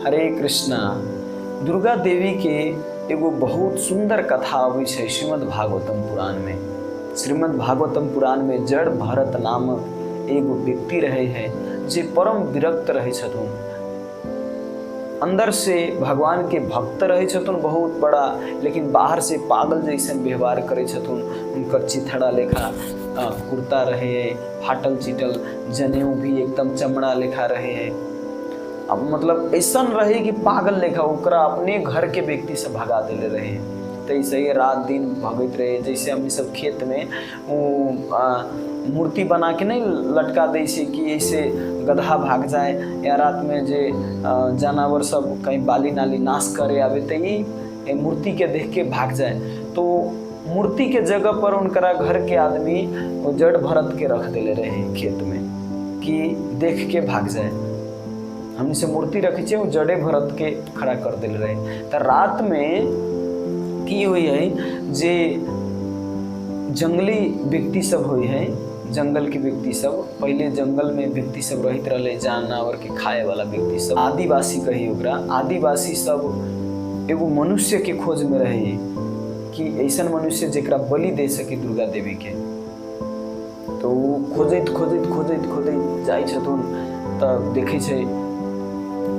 हरे कृष्णा। दुर्गा देवी के एगो बहुत सुंदर कथा आबै छै श्रीमद् भागवतम पुराण में। श्रीमद् भागवतम पुराण में जड़ भरत नामक एगो व्यक्ति रहे हैं जे परम विरक्त रहे छथुन। अंदर से भगवान के भक्त रहे छथुन बहुत बड़ा, लेकिन बाहर से पागल जैसन व्यवहार करे छथुन। उनकर चिथड़ा लेखा कुर्ता रहे है, फाटल चिटल जनेऊ भी एकदम चमड़ा लेखा रहे है। अब मतलब ऐसा रहे कि पागल लेखा ओकरा अपने घर के व्यक्ति से भगा देले रहे। तो ऐसे ही रात दिन भगत रहे। जैसे हम सब खेत में वो मूर्ति बना के नहीं लटका दे से कि ऐसे गधा भाग जाए, या रात में जे जानवर सब कहीं बाली नाली नाश करे आवे तो ये मूर्ति के देख के भाग जाए। तो मूर्ति के जगह पर उनकरा घर के आदमी वो जड़ भरत के रख देले रहे खेत में कि देख के भाग जाए। हमने से मूर्ति रखी छे, वो जड़े भरत के खड़ा कर दिल रहे। तो रात में की हुई है जे जंगली व्यक्ति सब हुई है, जंगल के व्यक्ति सब, पहले जंगल में व्यक्ति सब रहित रहे, जानवर के खाए वाला व्यक्ति सब, आदिवासी कही ओकरा। आदिवासी सब एगो मनुष्य के खोज में रहे कि ऐसा मनुष्य जेकरा बलि दे सके दुर्गा देवी के। तो खोजत खोजत खोजत खोजत जाय छथुन, तब देखे छे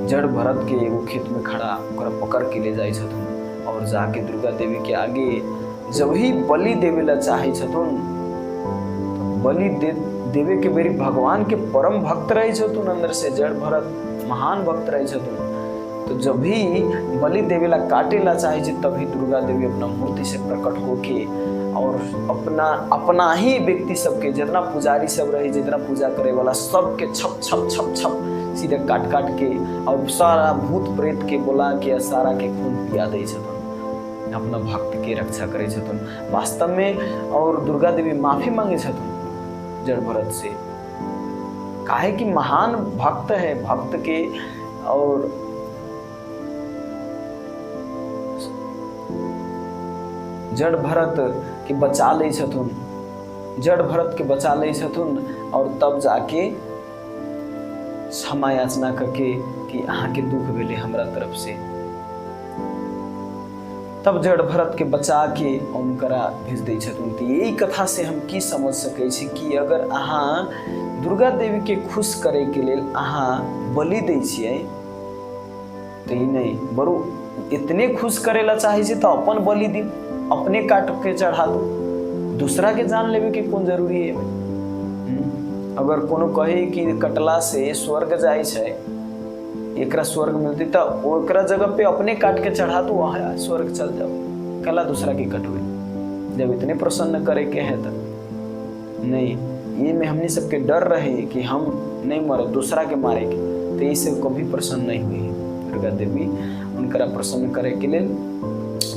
जड़ भरत के एगो खेत में खड़ा, ओकरा पकड़ के ले जाए छथुन और जाके दुर्गा देवी के आगे जब ही बलि देवे ला चाहे छथुन, तो बलि देवे के बेरी भगवान के परम भक्त रहे छथुन। अंदर से जड़ भरत महान भक्त रहे छथुन। तो जब भी बलि देवे ला काटे ला चाहे छे, तभी दुर्गा देवी अपना मूर्ति से प्रकट होके और अपना ही व्यक्ति सबके, जितना पुजारी सब रहे, जितना पूजा करे वाला सबके छप छप छप छप सीधे काट काट के और सारा भूत प्रेत के बोला के सारा के खून पिया दे छथुन, अपना भक्त के रक्षा करे छथुन वास्तव में। और दुर्गा देवी माफी मांगे छथुन जड़ भरत से, काहे कि महान भक्त है भक्त के। और जड़ भरत के बचा ले छथुन, जड़ भरत के बचा ले छथुन और तब जाके क्षमा याचना करके कि अहाँ के दुख भेले हमरा तरफ से। तब जड़ भरत के बचा के उनकरा भेज दै छथुन। तो यही कथा से हम की समझ सकै छी कि अगर अहाँ दुर्गा देवी के खुश करे के लेल अहाँ बलि दै छियै, तो ई नहीं बरु इतने खुश करे ला चाहे छी तो अपन बलि दी, अपने काट के चढ़ा दो, दूसरा के जान लेवे के कौन जरूरी है। अगर कोनो कहे कि कटला से स्वर्ग जाए छै, एकरा स्वर्ग मिलती, तो ओकरा जगह पे अपने काट के चढ़ा दो, वहाँ स्वर्ग चल जाओ, कला दूसरा की कटवे। जब इतने प्रसन्न करे के है तो नहीं, ये में हमने सबके डर रहे कि हम नहीं मरे दूसरा के मारे के, तो इससे कभी प्रसन्न नहीं हुई दुर्गा देवी। उनकरा प्रसन्न करे के लिए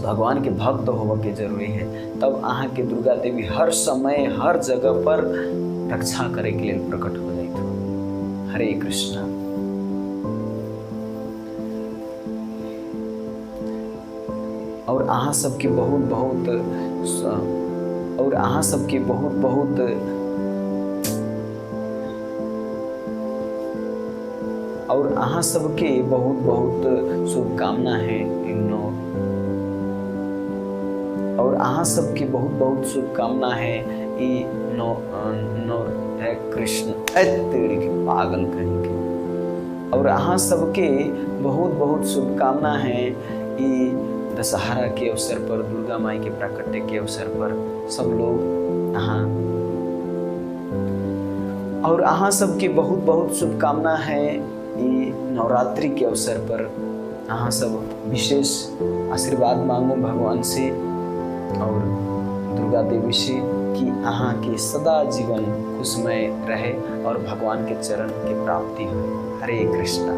भगवान के भक्त होवे के जरूरी है। तब अहाँ के दुर्गा देवी हर समय हर जगह पर रक्षा करे के लिए प्रकट हो जाइत हो। हरे कृष्णा। और अहाँ सबके बहुत बहुत और अहाँ सबके बहुत बहुत और अहाँ सबके बहुत बहुत शुभकामना है। और अहाँ सबके बहुत बहुत शुभकामना है। ई है कृष्ण तेरी के पागल कहेंगे। और अहाँ सबके बहुत बहुत शुभकामना है। ई दशहरा के अवसर पर, दुर्गा माई के प्राकट्य के अवसर पर सब लोग अहाँ और अहाँ सबके बहुत बहुत शुभकामना है। ई नवरात्रि के अवसर पर अहाँ सब विशेष आशीर्वाद मांगो भगवान से और दुर्गा देवी से कि अहाँ के सदा जीवन खुशमय रहे और भगवान के चरण की प्राप्ति हो। हरे कृष्णा।